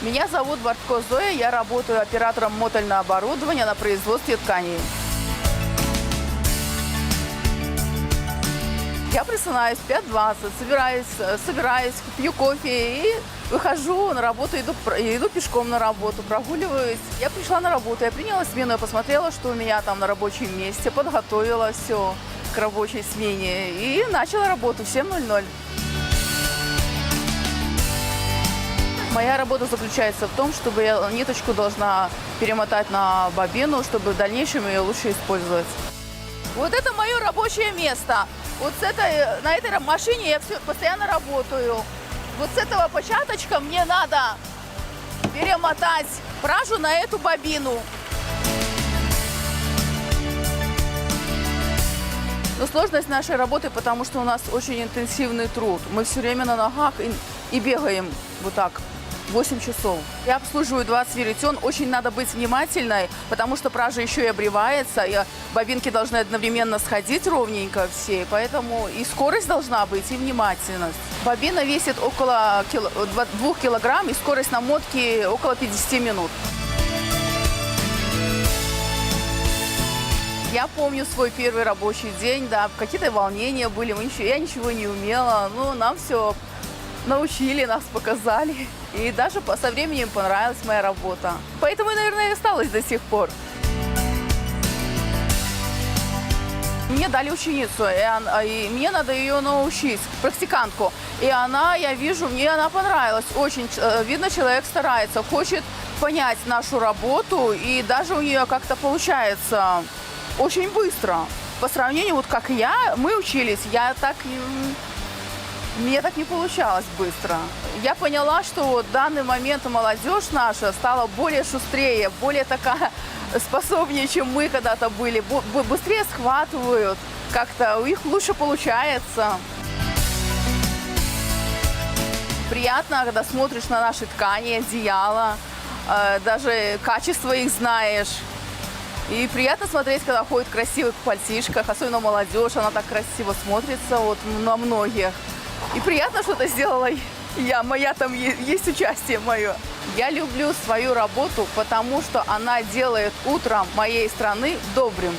Меня зовут Бортко Зоя, я работаю оператором мотельного оборудования на производстве тканей. Я просыпаюсь в 5:20, собираюсь, пью кофе и выхожу на работу, иду пешком на работу, прогуливаюсь. Я пришла на работу, я приняла смену, я посмотрела, что у меня там на рабочем месте, подготовила все к рабочей смене и начала работу в 7:00. Моя работа заключается в том, чтобы я ниточку должна перемотать на бобину, чтобы в дальнейшем ее лучше использовать. Вот это мое рабочее место. Вот на этой машине я постоянно работаю. Вот с этого початочка мне надо перемотать пражу на эту бобину. Но сложность нашей работы, потому что у нас очень интенсивный труд. Мы все время на ногах и бегаем вот так 8 часов. Я обслуживаю 20 веретен. Очень надо быть внимательной, потому что пража еще и обревается, и бобинки должны одновременно сходить ровненько все, поэтому и скорость должна быть, и внимательность. Бобина весит около 2 килограмм, и скорость намотки около 50 минут. Я помню свой первый рабочий день, да, какие-то волнения были, я ничего не умела, но нам все научили, нас показали. И даже со временем понравилась моя работа. Поэтому, наверное, и осталась до сих пор. Мне дали ученицу, и мне надо ее научить, практикантку. И я вижу, мне она понравилась. Очень видно, человек старается, хочет понять нашу работу, и даже у нее как-то получается очень быстро. По сравнению, вот как мы учились, мне так не получалось быстро. Я поняла, что вот в данный момент молодежь наша стала более шустрее, более такая способнее, чем мы когда-то были. Быстрее схватывают, как-то у них лучше получается. Приятно, когда смотришь на наши ткани, одеяла, даже качество их знаешь. И приятно смотреть, когда ходят в красивых пальтишках, особенно молодежь, она так красиво смотрится вот на многих. И приятно, что это сделала моя там есть участие мое. Я люблю свою работу, потому что она делает утром моей страны добрым.